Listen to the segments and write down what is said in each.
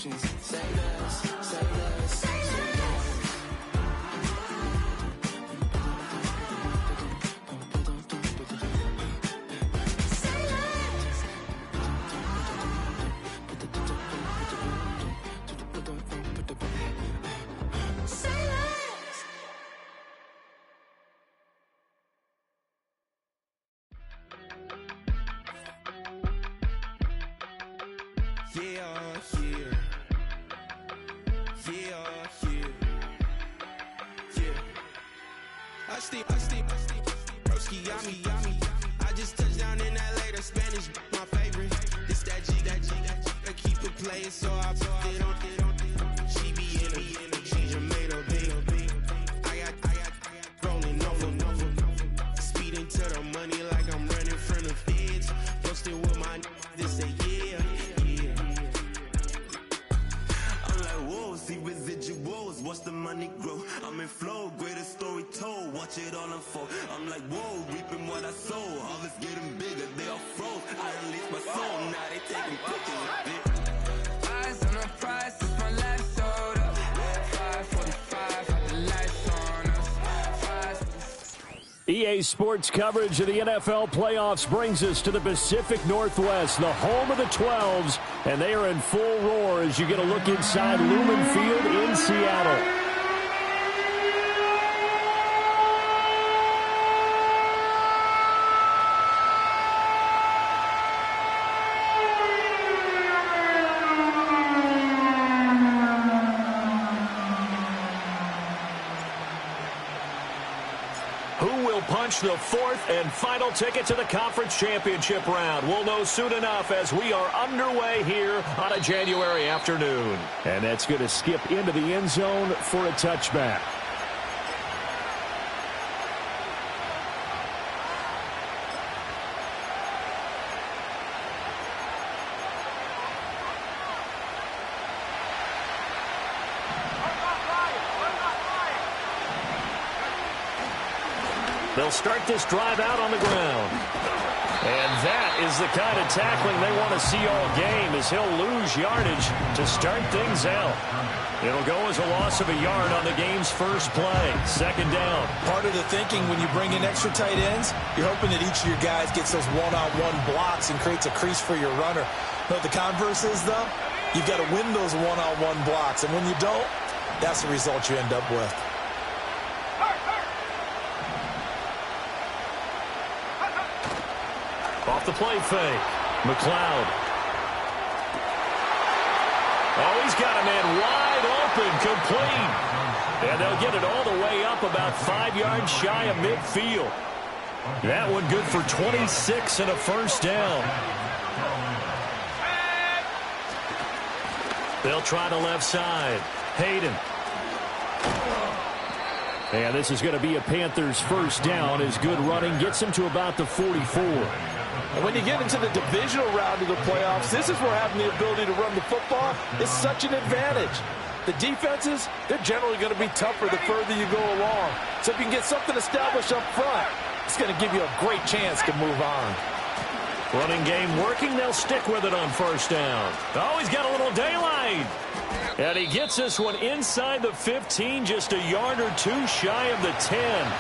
options. Say less, say less, say less. I just touched down in LA, the Spanish, my favorite. This that G, I keep it playing, so I put it on. She be in the she's Jamaican big. I got rolling over, speeding to the money like I'm running from the feds. Posted with my this say yeah. I'm like, whoa, see residuals, watch the money grow. I'm in flow, greatest story told, watch it all unfold. I'm like, whoa, reaping what I sow. All is getting bigger, they all froze. I unleashed my soul, now they taking pictures of it. Eyes on the prize, it's my last soda. 5:45, got the lights on us. EA Sports coverage of the NFL playoffs brings us to the Pacific Northwest, the home of the 12s, and they are in full roar as you get a look inside Lumen Field in Seattle. The fourth and final ticket to the conference championship round. We'll know soon enough as we are underway here on a January afternoon. And that's going to skip into the end zone for a touchback. They'll start this drive out on the ground. And that is the kind of tackling they want to see all game, as he'll lose yardage to start things out. It'll go as a loss of a yard on the game's first play. Second down. Part of the thinking when you bring in extra tight ends, you're hoping that each of your guys gets those one-on-one blocks and creates a crease for your runner. But the converse is, though, you've got to win those one-on-one blocks. And when you don't, that's the result you end up with. Off the play fake. McLeod. Oh, he's got a man wide open, complete. And they'll get it all the way up about 5 yards shy of midfield. That one good for 26 and a first down. They'll try the left side. Hayden. And this is going to be a Panthers first down as good running gets them to about the 44. And when you get into the divisional round of the playoffs, this is where having the ability to run the football is such an advantage. The defenses, they're generally going to be tougher the further you go along. So if you can get something established up front, it's going to give you a great chance to move on. Running game working, they'll stick with it on first down. Oh, he's got a little daylight. And he gets this one inside the 15, just a yard or two shy of the 10.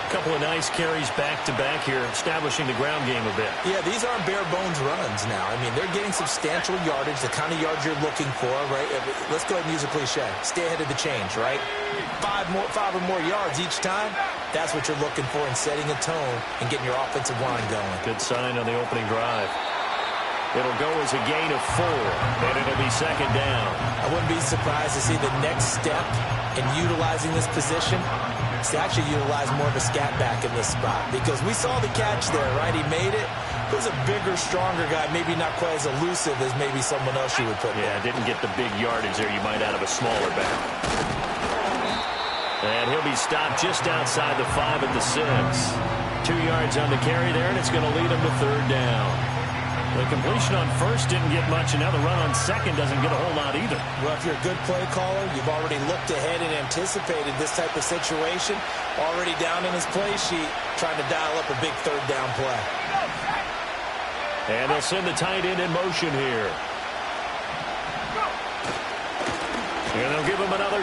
A couple of nice carries back-to-back here, establishing the ground game a bit. Yeah, these aren't bare-bones runs now. I mean, they're getting substantial yardage, the kind of yards you're looking for, right? Let's go ahead and use a cliche. Stay ahead of the change, right? Five or more yards each time, that's what you're looking for in setting a tone and getting your offensive line going. Good sign on the opening drive. It'll go as a gain of 4, and it'll be second down. I wouldn't be surprised to see the next step in utilizing this position is to actually utilize more of a scat back in this spot, because we saw the catch there, right? He made it. He was a bigger, stronger guy, maybe not quite as elusive as maybe someone else you would put there. Didn't get the big yardage there you might out of a smaller back. And he'll be stopped just outside the 5 at the 6. 2 yards on the carry there, and it's going to lead him to third down. The completion on first didn't get much, and now the run on second doesn't get a whole lot either. Well, if you're a good play caller, you've already looked ahead and anticipated this type of situation. Already down in his play sheet, trying to dial up a big third down play. And they'll send the tight end in motion here.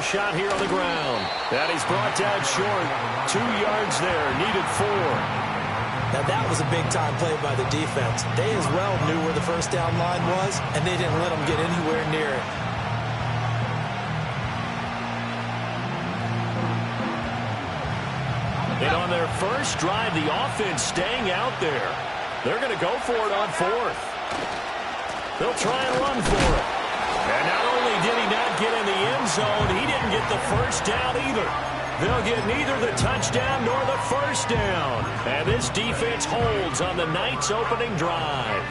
shot here on the ground. And he's brought down short. 2 yards there, needed 4. Now that was a big-time play by the defense. They as well knew where the first down line was, and they didn't let them get anywhere near it. And on their first drive, the offense staying out there. They're going to go for it on 4th. They'll try and run for it. And not only did he not get in the end zone, he didn't get the first down either. They'll get neither the touchdown nor the first down. And this defense holds on the night's opening drive.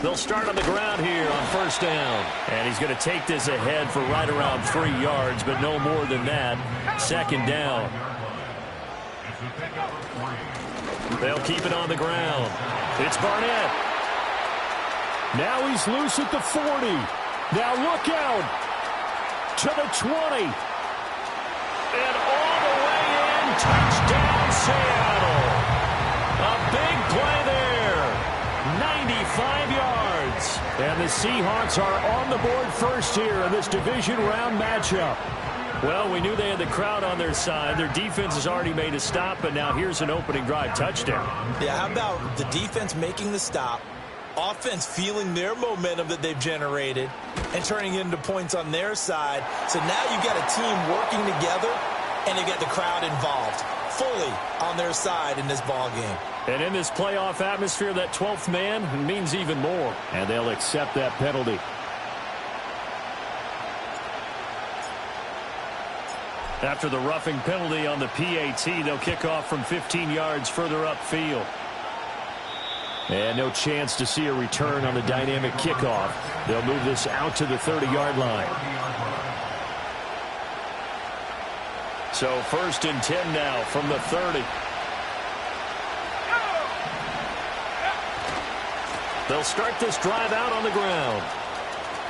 They'll start on the ground here on first down. And he's going to take this ahead for right around 3 yards, but no more than that. Second down. They'll keep it on the ground. It's Barnett. Now he's loose at the 40. Now look out. To the 20. And all the way in. Touchdown, Seattle. A big play there. 95 yards. And the Seahawks are on the board first here in this division round matchup. Well, we knew they had the crowd on their side. Their defense has already made a stop, but now here's an opening drive touchdown. Yeah, how about the defense making the stop, offense feeling their momentum that they've generated, and turning it into points on their side. So now you've got a team working together, and you got the crowd involved fully on their side in this ball game. And in this playoff atmosphere, that 12th man means even more. And they'll accept that penalty. After the roughing penalty on the PAT, they'll kick off from 15 yards further upfield. And no chance to see a return on the dynamic kickoff. They'll move this out to the 30-yard line. So 1st and 10 now from the 30. They'll start this drive out on the ground.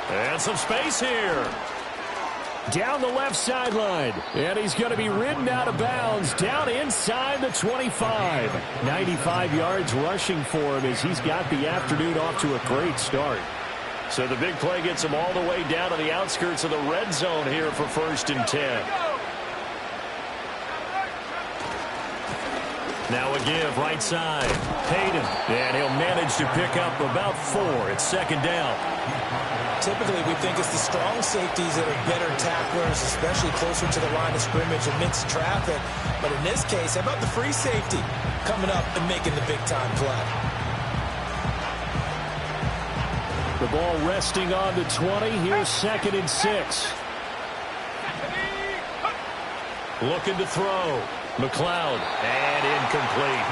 And some space here. Down the left sideline. And he's going to be ridden out of bounds down inside the 25. 95 yards rushing for him as he's got the afternoon off to a great start. So the big play gets him all the way down to the outskirts of the red zone here for 1st and 10. Now a give right side. Hayden. And he'll manage to pick up about 4. It's 2nd down. Typically, we think it's the strong safeties that are better tacklers, especially closer to the line of scrimmage amidst traffic. But in this case, how about the free safety coming up and making the big-time play? The ball resting on the 20. Here's 2nd and 6. Looking to throw. McLeod. And incomplete.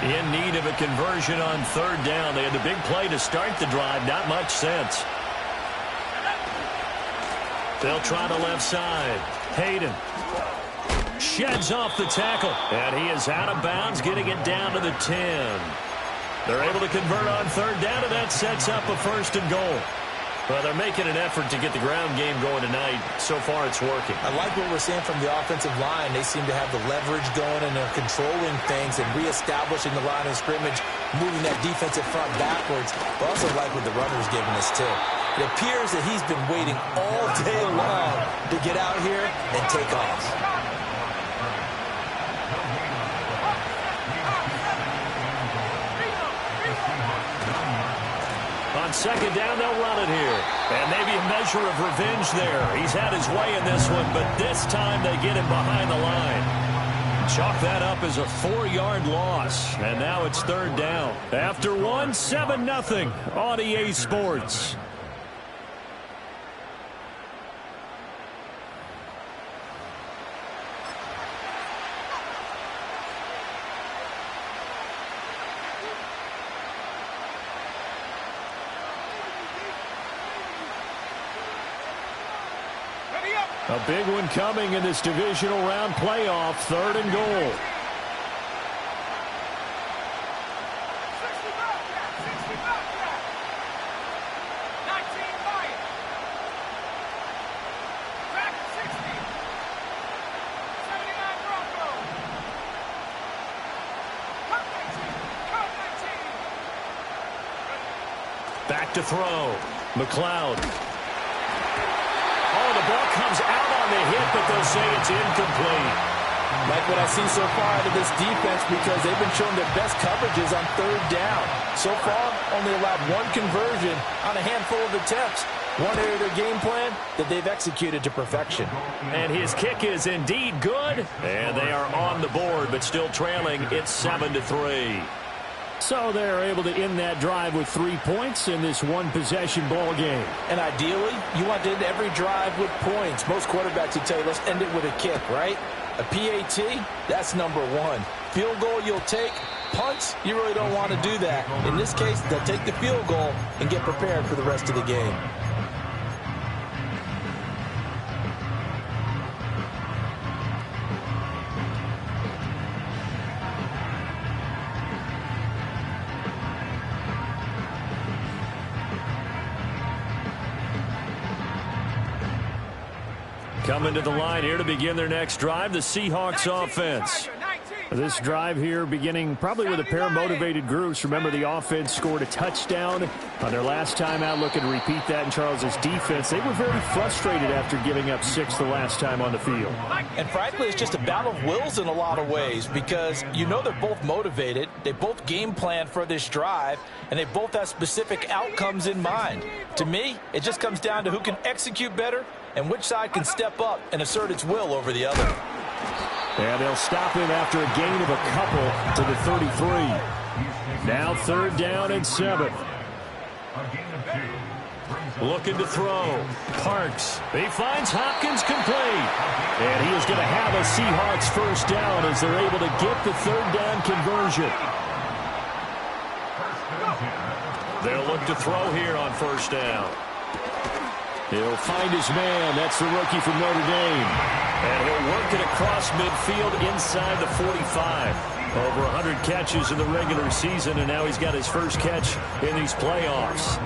In need of a conversion on 3rd down. They had the big play to start the drive. Not much sense. They'll try the left side. Hayden sheds off the tackle. And he is out of bounds, getting it down to the 10. They're able to convert on 3rd down, and that sets up a 1st and goal. Well, they're making an effort to get the ground game going tonight. So far, it's working. I like what we're seeing from the offensive line. They seem to have the leverage going, and they're controlling things and reestablishing the line of scrimmage, moving that defensive front backwards. I also like what the runner's giving us, too. It appears that he's been waiting all day long to get out here and take off. On 2nd down, they'll run it here. And maybe a measure of revenge there. He's had his way in this one, but this time they get him behind the line. Chalk that up as a 4-yard loss. And now it's 3rd down. After one, 7-0 on EA Sports. A big one coming in this divisional round playoff, 3rd and goal. Back to throw. McLeod. Oh, the ball comes out on the hit, but they'll say it's incomplete. Like what I see so far out of this defense, because they've been showing their best coverages on 3rd down. So far, only allowed 1 conversion on a handful of attempts. One area of their game plan that they've executed to perfection. And his kick is indeed good. And they are on the board, but still trailing. It's 7-3. So they're able to end that drive with 3 points in this one-possession ball game. And ideally, you want to end every drive with points. Most quarterbacks would tell you, let's end it with a kick, right? A PAT, that's number 1. Field goal you'll take. Punts, you really don't want to do that. In this case, they'll take the field goal and get prepared for the rest of the game. Coming to the line here to begin their next drive, the Seahawks offense. This drive here beginning probably with a pair of motivated groups. Remember, the offense scored a touchdown on their last time out. Looking to repeat that in Charles's defense. They were very frustrated after giving up 6 the last time on the field. And frankly, it's just a battle of wills in a lot of ways, because you know they're both motivated. They both game plan for this drive, and they both have specific outcomes in mind. To me, it just comes down to who can execute better and which side can step up and assert its will over the other. And they'll stop him after a gain of a couple to the 33. Now 3rd down and 7. Looking to throw. Parks. He finds Hopkins complete. And he is going to have a Seahawks 1st down as they're able to get the 3rd down conversion. They'll look to throw here on 1st down. He'll find his man. That's the rookie from Notre Dame. And he'll work it across midfield inside the 45. Over 100 catches in the regular season, and now he's got his first catch in these playoffs.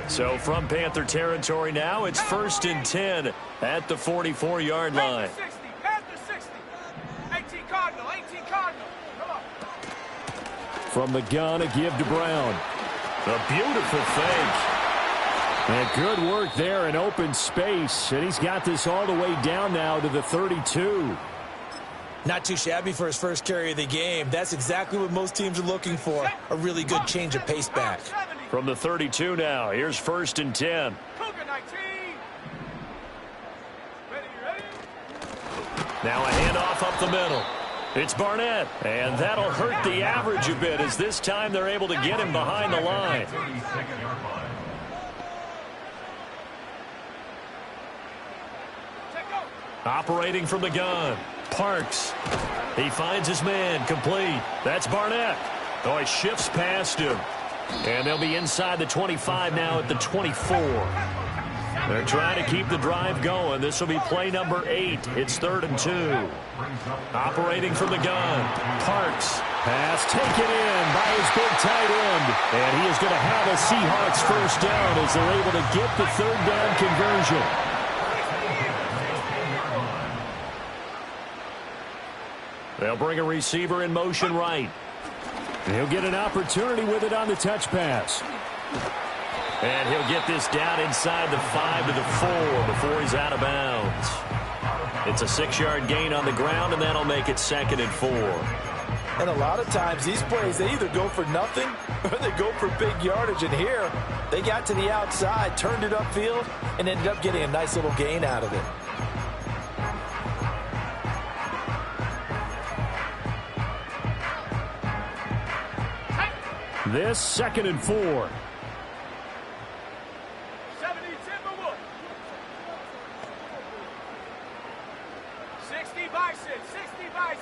So from Panther territory now, it's 1st and 10 at the 44-yard line. Panther 60. 18 Cardinal. Come on. From the gun, a give to Brown. A beautiful fake. And good work there in open space. And he's got this all the way down now to the 32. Not too shabby for his first carry of the game. That's exactly what most teams are looking for. A really good change of pace back. From the 32 now, here's 1st and 10. Now a handoff up the middle. It's Barnett, and that'll hurt the average a bit as this time they're able to get him behind the line. Operating from the gun, Parks. He finds his man, complete. That's Barnett. Oh, he shifts past him. And they'll be inside the 25 now at the 24. They're trying to keep the drive going. This will be play number 8. It's 3rd and 2. Operating from the gun. Parks. Pass taken in by his big tight end. And he is going to have a Seahawks 1st down as they're able to get the 3rd down conversion. They'll bring a receiver in motion right. He'll get an opportunity with it on the touch pass. And he'll get this down inside the 5 to the 4 before he's out of bounds. It's a 6-yard gain on the ground, and that'll make it 2nd and 4. And a lot of times these plays, they either go for nothing or they go for big yardage. And here, they got to the outside, turned it upfield, and ended up getting a nice little gain out of it. This 2nd and 4. Bison, 60 Bison.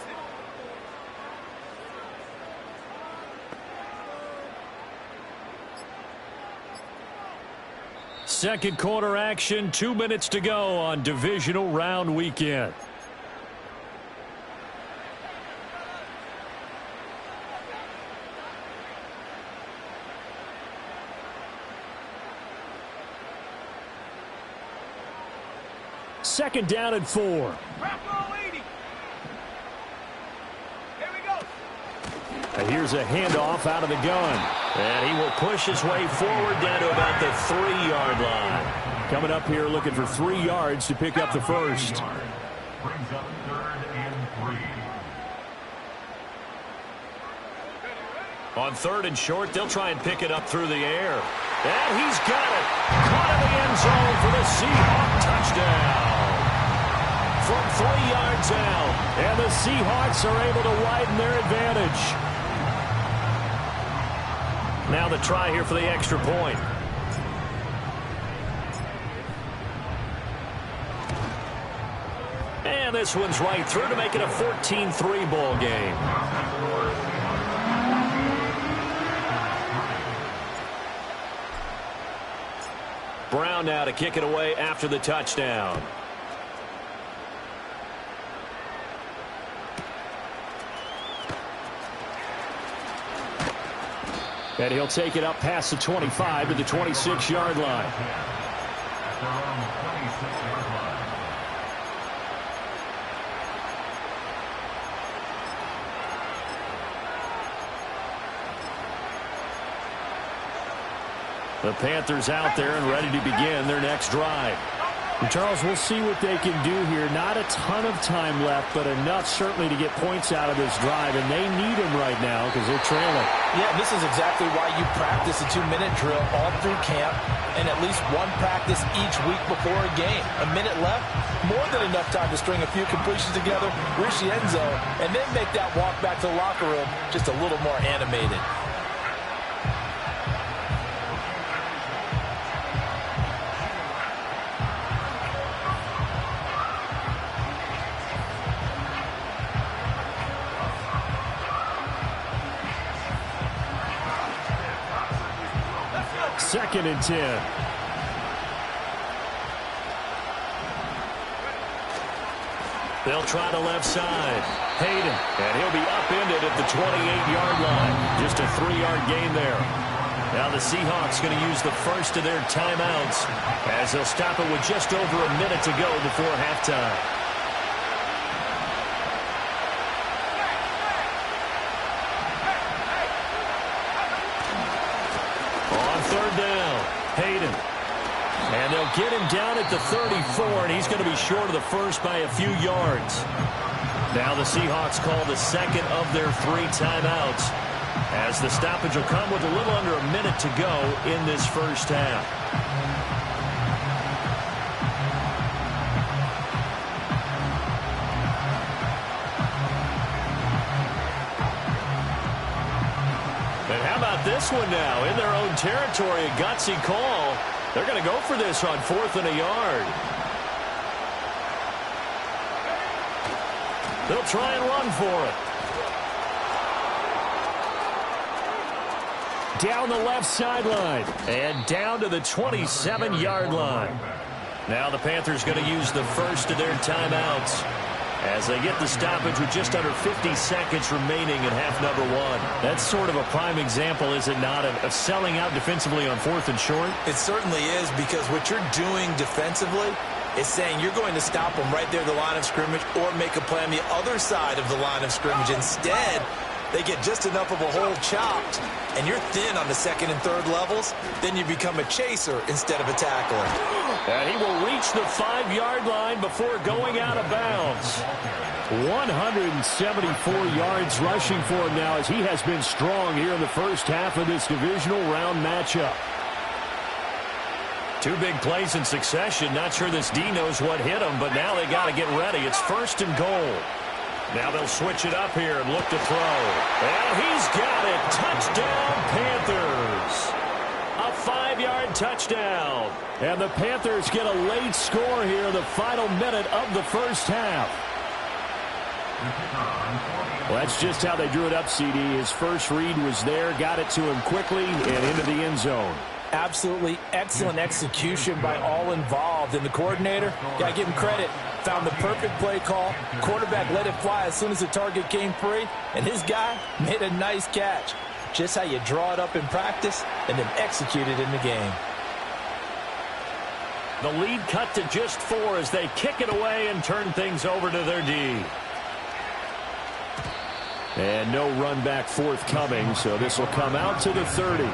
Second quarter action, 2 minutes to go on divisional round weekend. Second down and 4. And here's a handoff out of the gun. And he will push his way forward down to about the 3-yard line. Coming up here looking for 3 yards to pick up the first. Brings up 3rd and 3. On 3rd and short, they'll try and pick it up through the air. And he's got it. Caught in the end zone for the Seahawk touchdown. From 3 yards out. And the Seahawks are able to widen their advantage. Now the try here for the extra point. And this one's right through to make it a 14-3 ball game. Brown now to kick it away after the touchdown. And he'll take it up past the 25 to the 26-yard line. The Panthers out there and ready to begin their next drive. And Charles, we'll see what they can do here. Not a ton of time left, but enough certainly to get points out of this drive. And they need them right now because they're trailing. Yeah, this is exactly why you practice a 2-minute drill all through camp and at least one practice each week before a game. A minute left, more than enough time to string a few completions together, reach the end zone, and then make that walk back to the locker room just a little more animated. Second and 10. They'll try the left side. Hayden, and he'll be upended at the 28-yard line. Just a 3-yard gain there. Now the Seahawks going to use the first of their timeouts as they'll stop it with just over a minute to go before halftime. Hayden. And they'll get him down at the 34, and he's going to be short of the first by a few yards. Now the Seahawks call the second of their 3 timeouts as the stoppage will come with a little under a minute to go in this first half. This one now in their own territory, a gutsy call. They're going to go for this on 4th and a yard. They'll try and run for it. Down the left sideline and down to the 27-yard line. Now the Panthers going to use the first of their timeouts as they get the stoppage with just under 50 seconds remaining in half number 1. That's sort of a prime example, is it not, of selling out defensively on 4th and short? It certainly is, because what you're doing defensively is saying you're going to stop them right there at the line of scrimmage or make a play on the other side of the line of scrimmage. Instead, they get just enough of a hole chopped, and you're thin on the 2nd and 3rd levels, then you become a chaser instead of a tackler. And he will reach the 5-yard line before going out of bounds. 174 yards rushing for him now as he has been strong here in the first half of this divisional round matchup. 2 big plays in succession. Not sure this D knows what hit him, but now they got to get ready. It's 1st and goal. Now they'll switch it up here and look to throw. And he's got it. Touchdown, Panthers. A 5-yard touchdown. And the Panthers get a late score here in the final minute of the first half. Well, that's just how they drew it up, CD. His first read was there, got it to him quickly, and into the end zone. Absolutely excellent execution by all involved. And the coordinator, got to give him credit, found the perfect play call. Quarterback let it fly as soon as the target came free, and his guy made a nice catch. Just how you draw it up in practice and then execute it in the game. The lead cut to just 4 as they kick it away and turn things over to their D. And no run back forthcoming, so this will come out to the 30.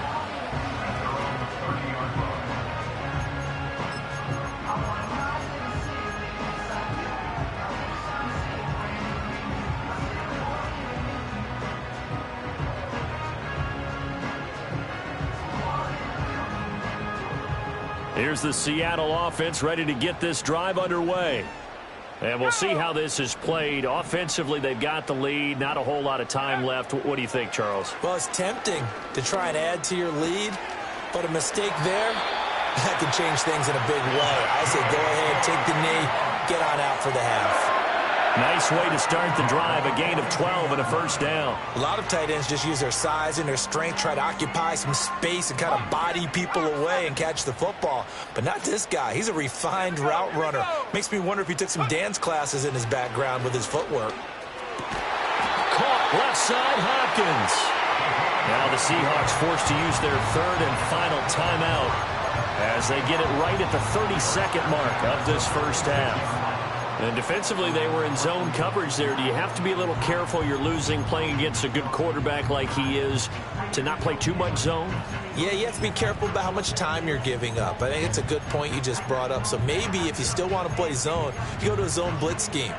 Here's the Seattle offense ready to get this drive underway. And we'll see how this is played. Offensively, they've got the lead. Not a whole lot of time left. What do you think, Charles? Well, it's tempting to try and add to your lead, but a mistake there, that could change things in a big way. I say go ahead, take the knee, get on out for the half. Nice way to start the drive. A gain of 12 and a first down. A lot of tight ends just use their size and their strength, try to occupy some space and kind of body people away and catch the football. But not this guy. He's a refined route runner. Makes me wonder if he took some dance classes in his background with his footwork. Caught left side, Hopkins. Now the Seahawks forced to use their third and final timeout as they get it right at the 32nd mark of this first half. And defensively, they were in zone coverage there. Do you have to be a little careful? You're losing playing against a good quarterback like he is to not play too much zone? Yeah, you have to be careful about how much time you're giving up. I think it's a good point you just brought up. So maybe if you still want to play zone, you go to a zone blitz scheme.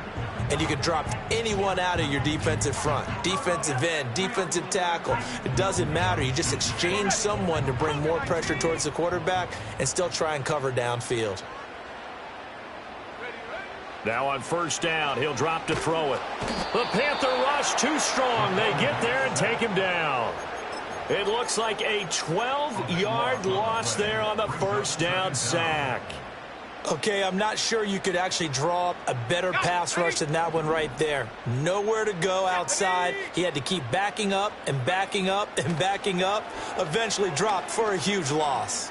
And you can drop anyone out of your defensive front. Defensive end, defensive tackle. It doesn't matter. You just exchange someone to bring more pressure towards the quarterback and still try and cover downfield. Now on first down, he'll drop to throw it. The Panther rush too strong. They get there and take him down. It looks like a 12-yard loss there on the first down sack. Okay, I'm not sure you could actually draw up a better pass rush than that one right there. Nowhere to go outside. He had to keep backing up and backing up and backing up. Eventually dropped for a huge loss.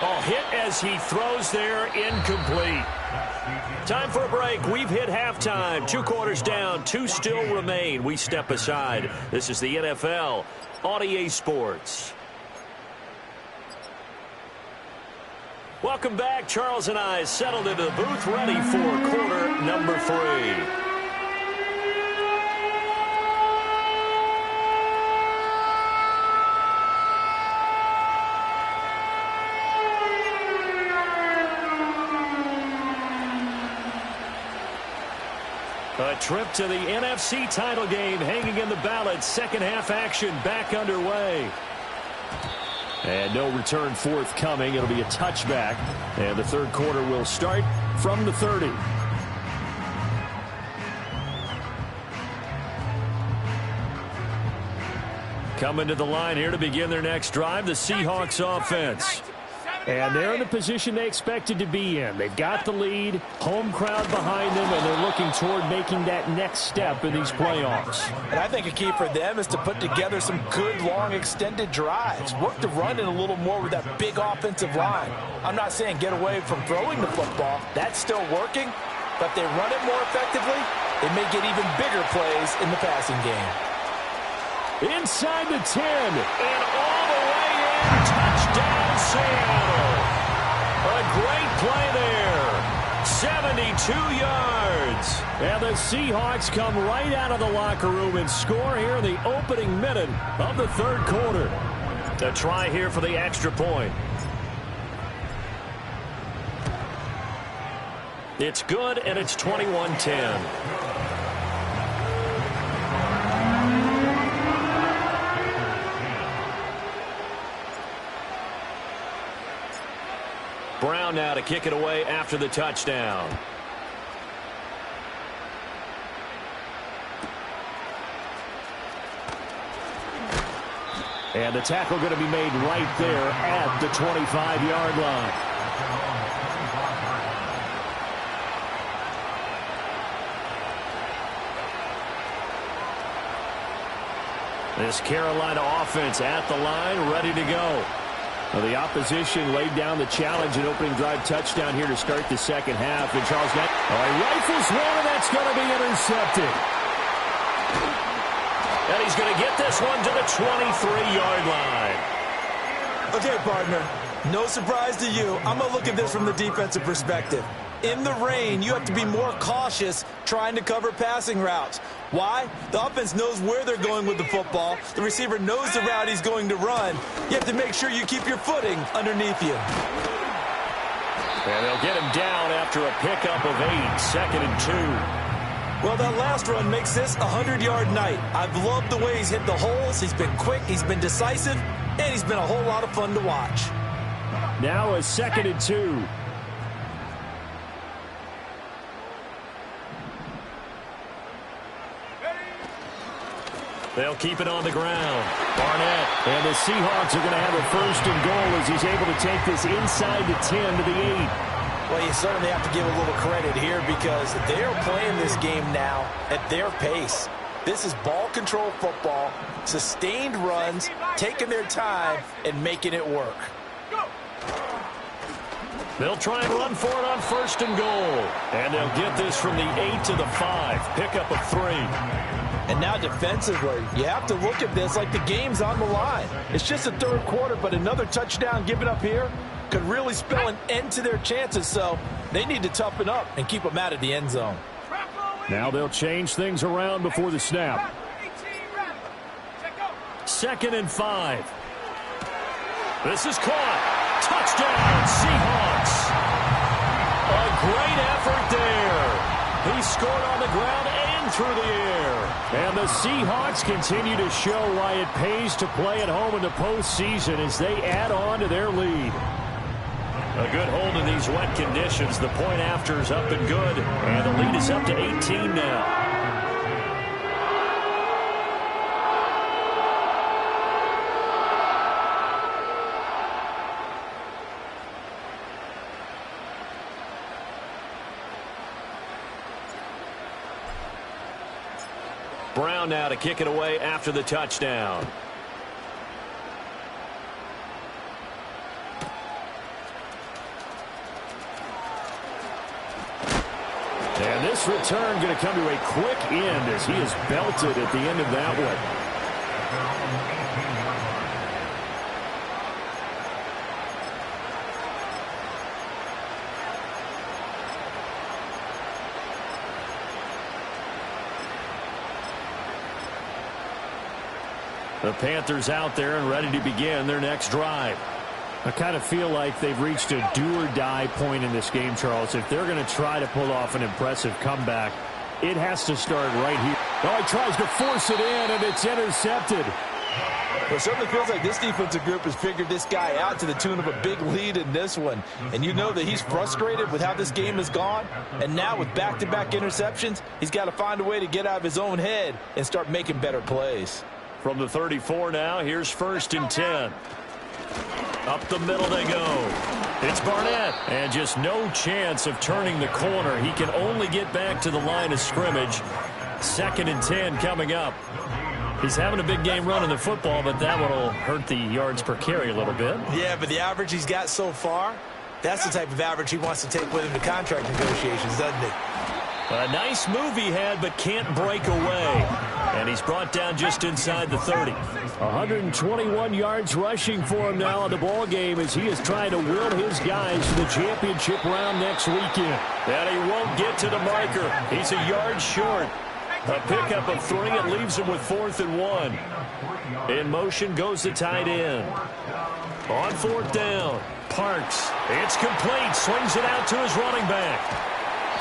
Oh, hit as he throws there, incomplete. Time for a break. We've hit halftime. 2 quarters down, 2 still remain. We step aside. This is the NFL on EA Sports. Welcome back. Charles and I settled into the booth, ready for quarter number 3. A trip to the NFC title game hanging in the balance. Second half action back underway. And no return forthcoming. It'll be a touchback. And the third quarter will start from the 30. Coming to the line here to begin their next drive, the Seahawks offense. And they're in the position they expected to be in. They've got the lead, home crowd behind them, and they're looking toward making that next step in these playoffs. And I think a key for them is to put together some good, long, extended drives. Work to run it a little more with that big offensive line. I'm not saying get away from throwing the football. That's still working. But if they run it more effectively, they may get even bigger plays in the passing game. Inside the 10, and all the way in. Touchdown, Seattle. A great play there. 72 yards. And the Seahawks come right out of the locker room and score here in the opening minute of the third quarter. A try here for the extra point. It's good, and it's 21-10. Brown now to kick it away after the touchdown. And the tackle going to be made right there at the 25-yard line. This Carolina offense at the line, ready to go. Well, the opposition laid down the challenge and opening drive touchdown here to start the second half. And Charles he rifles one, and that's going to be intercepted. And he's going to get this one to the 23-yard line. Okay, partner, no surprise to you. I'm going to look at this from the defensive perspective. In the rain, you have to be more cautious trying to cover passing routes. Why? The offense knows where they're going with the football. The receiver knows the route he's going to run. You have to make sure you keep your footing underneath you. And they'll get him down after a pickup of 8, 2nd and 2. Well, that last run makes this a 100-yard night. I've loved the way he's hit the holes. He's been quick, he's been decisive, and he's been a whole lot of fun to watch. Now a 2nd and 2. They'll keep it on the ground. Barnett. And the Seahawks are going to have a 1st and goal as he's able to take this inside the 10 to the 8. Well, you certainly have to give a little credit here because they're playing this game now at their pace. This is ball control football, sustained runs, taking their time, and making it work. They'll try and run for it on 1st and goal. And they'll get this from the 8 to the 5. Pickup of 3. And now defensively, you have to look at this like the game's on the line. It's just the 3rd quarter, but another touchdown given up here could really spell an end to their chances. So they need to toughen up and keep them out of the end zone. Now they'll change things around before the snap. 2nd and 5. This is caught. Touchdown, Seahawks. A great effort there. He scored on the ground and through the air. And the Seahawks continue to show why it pays to play at home in the postseason as they add on to their lead. A good hold in these wet conditions. The point after is up and good. And the lead is up to 18 now. Brown now to kick it away after the touchdown. And this return going to come to a quick end as he is belted at the end of that one. The Panthers out there and ready to begin their next drive. I kind of feel like they've reached a do-or-die point in this game, Charles. If they're going to try to pull off an impressive comeback, it has to start right here. Oh, he tries to force it in, and it's intercepted. Well, it certainly feels like this defensive group has figured this guy out to the tune of a big lead in this one. And you know that he's frustrated with how this game has gone. And now with back-to-back interceptions, he's got to find a way to get out of his own head and start making better plays. From the 34 now, here's 1st and 10. Up the middle they go. It's Barnett. And just no chance of turning the corner. He can only get back to the line of scrimmage. 2nd and 10 coming up. He's having a big game running the football, but that one will hurt the yards per carry a little bit. Yeah, but the average he's got so far, that's the type of average he wants to take with him to contract negotiations, doesn't he? A nice move he had, but can't break away. And he's brought down just inside the 30. 121 yards rushing for him now in the ball game as he is trying to will his guys to the championship round next weekend. And he won't get to the marker. He's a yard short. A pickup of 3. It leaves him with 4th and 1. In motion goes the tight end. On 4th down, Parks. It's complete. Swings it out to his running back.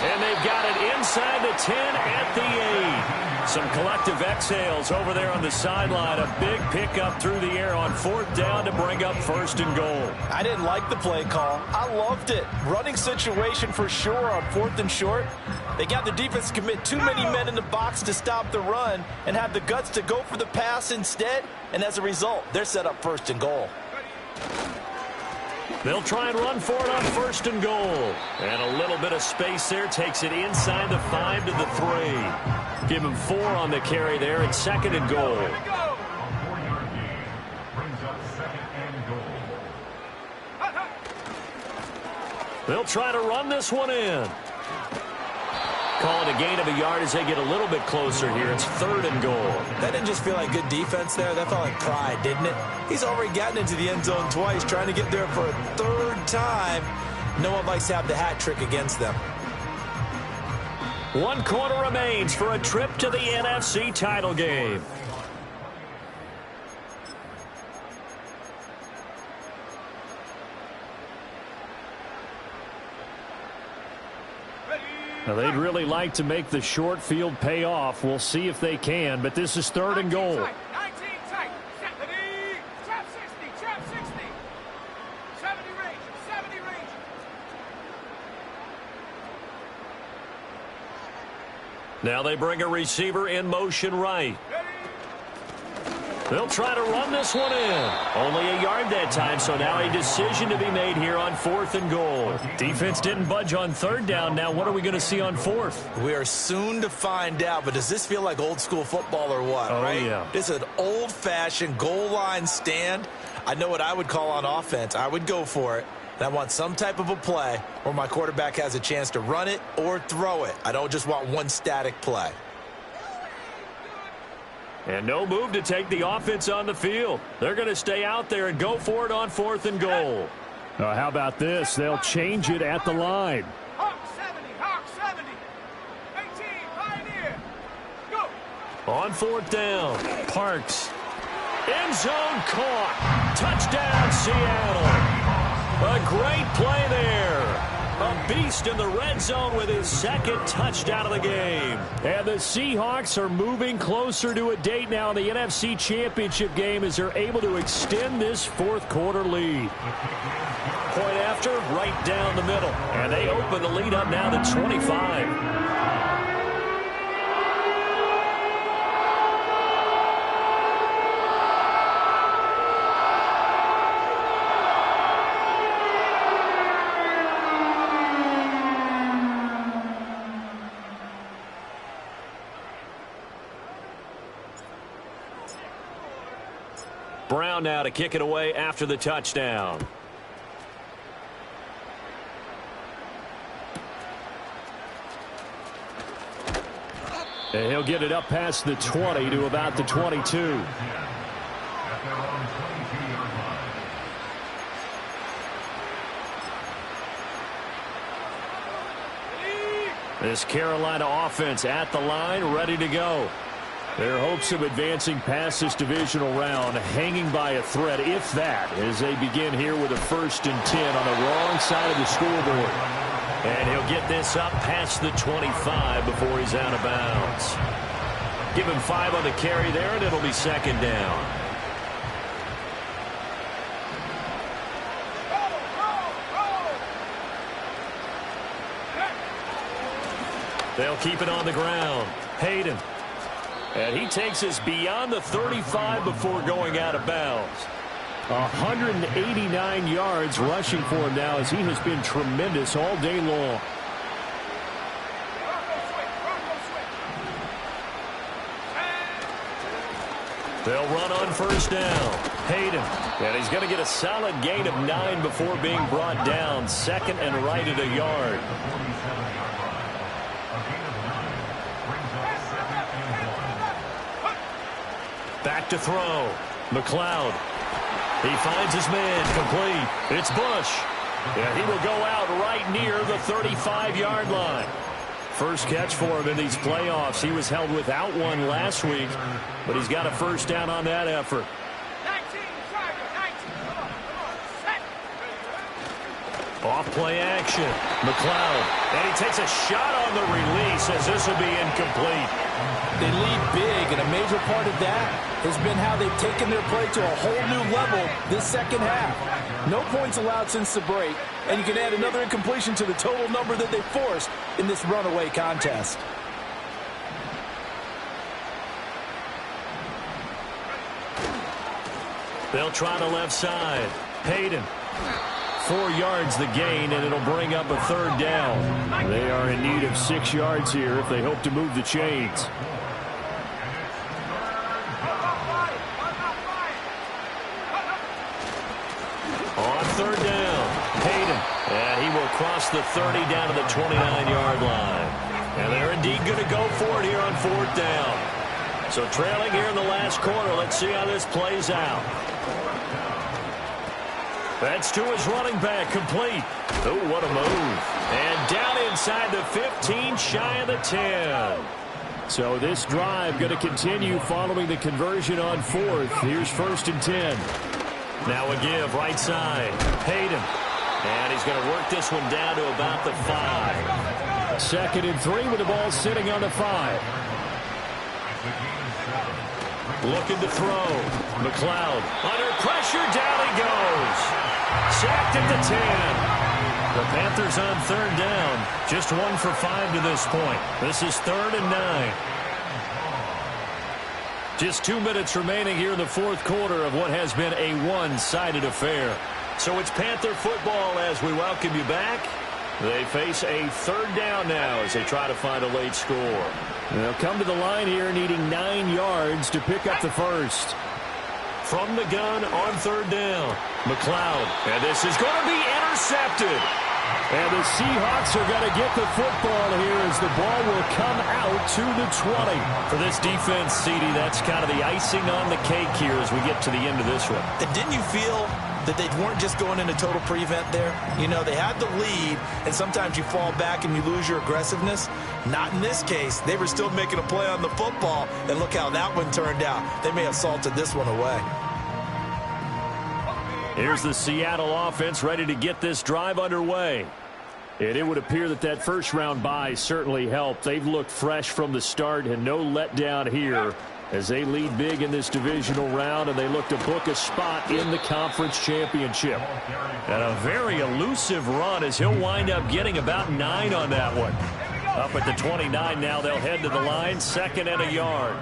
And they've got it inside the 10 at the 8. Some collective exhales over there on the sideline. A big pickup through the air on 4th down to bring up 1st and goal. I didn't like the play call. I loved it. Running situation for sure on 4th and short. They got the defense to commit too many men in the box to stop the run and have the guts to go for the pass instead. And as a result, they're set up 1st and goal. They'll try and run for it on 1st and goal. And a little bit of space there. Takes it inside the 5 to the 3. Give him 4 on the carry there at 2nd and goal. They'll try to run this one in. Call it a gain of a yard as they get a little bit closer here. It's 3rd and goal. That didn't just feel like good defense there. That felt like pride, didn't it? He's already gotten into the end zone twice, trying to get there for a 3rd time. No one likes to have the hat trick against them. 1 quarter remains for a trip to the NFC title game. Now, they'd really like to make the short field pay off. We'll see if they can, but this is 3rd and goal. 19 tight. 70. Trap 60. Trap 60. 70 range. 70 range. Now they bring a receiver in motion right. They'll try to run this one in. Only a yard that time, so now a decision to be made here on 4th and goal. Defense didn't budge on 3rd down. Now what are we going to see on 4th? We are soon to find out, but does this feel like old school football or what, right? Yeah. This is an old-fashioned goal line stand. I know what I would call on offense. I would go for it. And I want some type of a play where my quarterback has a chance to run it or throw it. I don't just want one static play. And no move to take the offense on the field. They're going to stay out there and go for it on 4th and goal. How about this? They'll change it at the line. Hawk 70. Hawk 70. 18. Pioneer. Go. On 4th down, Parks. End zone caught. Touchdown, Seattle. A great play there. A beast in the red zone with his 2nd touchdown of the game. And the Seahawks are moving closer to a date now in the NFC Championship game as they're able to extend this 4th quarter lead. Point after, right down the middle. And they open the lead up now to 25. Brown now to kick it away after the touchdown. And he'll get it up past the 20 to about the 22. This Carolina offense at the line, ready to go. Their hopes of advancing past this divisional round hanging by a thread, if that, as they begin here with a 1st and 10 on the wrong side of the scoreboard. And he'll get this up past the 25 before he's out of bounds. Give him 5 on the carry there, and it'll be 2nd down. They'll keep it on the ground. Hayden. And he takes us beyond the 35 before going out of bounds. 189 yards rushing for him now as he has been tremendous all day long. They'll run on 1st down. Hayden. And he's going to get a solid gain of 9 before being brought down. 2nd and right at a yard. Back to throw. McLeod. He finds his man complete. It's Bush. And he will go out right near the 35-yard line. First catch for him in these playoffs. He was held without one last week, but he's got a 1st down on that effort. 19, Tiger, 19. Come on, set. Off play action. McLeod. And he takes a shot on the release as this will be incomplete. They lead big, and a major part of that has been how they've taken their play to a whole new level this 2nd half. No points allowed since the break, and you can add another incompletion to the total number that they forced in this runaway contest. They'll try the left side. Hayden. 4 yards the gain, and it'll bring up a 3rd down. They are in need of 6 yards here if they hope to move the chains. On 3rd down, Hayden. And he will across the 30 down to the 29-yard line. And they're indeed going to go for it here on 4th down. So trailing here in the last quarter. Let's see how this plays out. That's to his running back, complete. Oh, what a move. And down inside the 15, shy of the 10. So this drive going to continue following the conversion on 4th. Here's 1st and 10. Now a give, right side. Hayden. And he's going to work this one down to about the 5. 2nd and 3 with the ball sitting on the 5. Looking to throw. McLeod under pressure. Down he goes. Sacked at the 10. The Panthers on 3rd down. Just 1 for 5 to this point. This is 3rd and 9. Just 2 minutes remaining here in the 4th quarter of what has been a one-sided affair. So it's Panther football as we welcome you back. They face a 3rd down now as they try to find a late score. They'll come to the line here needing 9 yards to pick up the first. From the gun on 3rd down, McLeod. And this is going to be intercepted. And the Seahawks are going to get the football here as the ball will come out to the 20. For this defense, CD, that's kind of the icing on the cake here as we get to the end of this one. And didn't you feel that they weren't just going into total prevent there? You know, they had the lead, and sometimes you fall back and you lose your aggressiveness. Not in this case. They were still making a play on the football, and look how that one turned out. They may have salted this one away. Here's the Seattle offense ready to get this drive underway. And it would appear that that first-round bye certainly helped. They've looked fresh from the start and no letdown here as they lead big in this divisional round, and they look to book a spot in the conference championship. And a very elusive run as he'll wind up getting about 9 on that one. Up at the 29 now, they'll head to the line, 2nd and a yard.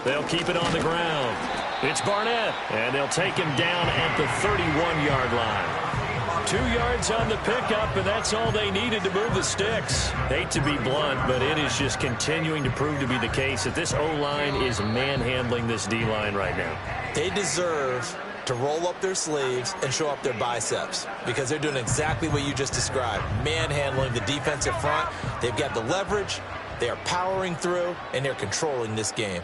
They'll keep it on the ground. It's Barnett, and they'll take him down at the 31-yard line. 2 yards on the pickup, and that's all they needed to move the sticks. Hate to be blunt, but it is just continuing to prove to be the case that this O-line is manhandling this D-line right now. They deserve to roll up their sleeves and show up their biceps because they're doing exactly what you just described, manhandling the defensive front. They've got the leverage, they are powering through, and they're controlling this game.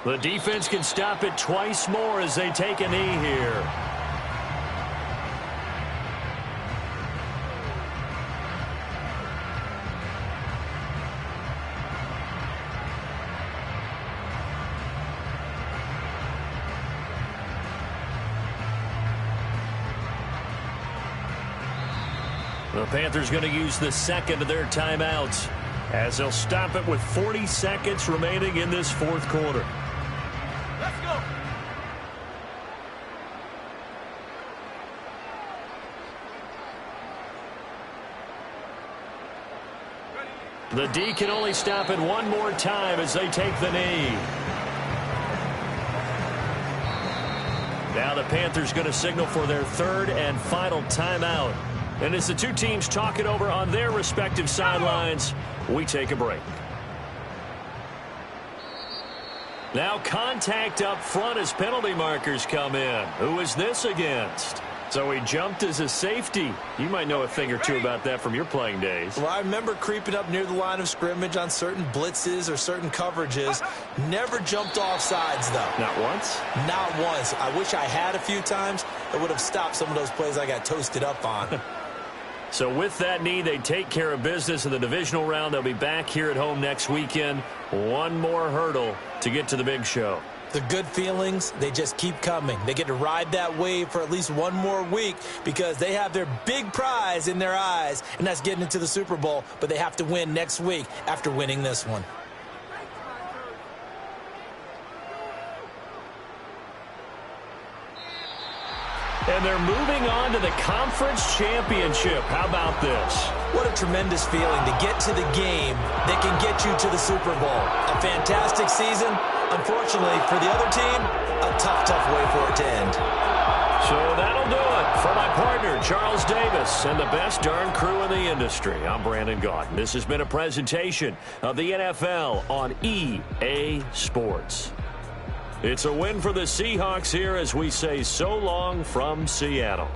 The defense can stop it twice more as they take a knee here. The Panthers going to use the 2nd of their timeouts as they'll stop it with 40 seconds remaining in this 4th quarter. Let's go. The D can only stop it one more time as they take the knee. Now the Panthers going to signal for their 3rd and final timeout. And as the two teams talk it over on their respective sidelines, we take a break. Now contact up front as penalty markers come in. Who is this against? So he jumped as a safety. You might know a thing or two about that from your playing days. Well, I remember creeping up near the line of scrimmage on certain blitzes or certain coverages. Never jumped off sides, though. Not once? Not once. I wish I had a few times. It would have stopped some of those plays I got toasted up on. So with that knee, they take care of business in the divisional round. They'll be back here at home next weekend. One more hurdle to get to the big show. The good feelings, they just keep coming. They get to ride that wave for at least one more week because they have their big prize in their eyes, and that's getting into the Super Bowl. But they have to win next week after winning this one. And they're moving on to the conference championship. How about this? What a tremendous feeling to get to the game that can get you to the Super Bowl. A fantastic season. Unfortunately, for the other team, a tough, tough way for it to end. So that'll do it for my partner, Charles Davis, and the best darn crew in the industry. I'm Brandon Gaudin. This has been a presentation of the NFL on EA Sports. It's a win for the Seahawks here as we say so long from Seattle.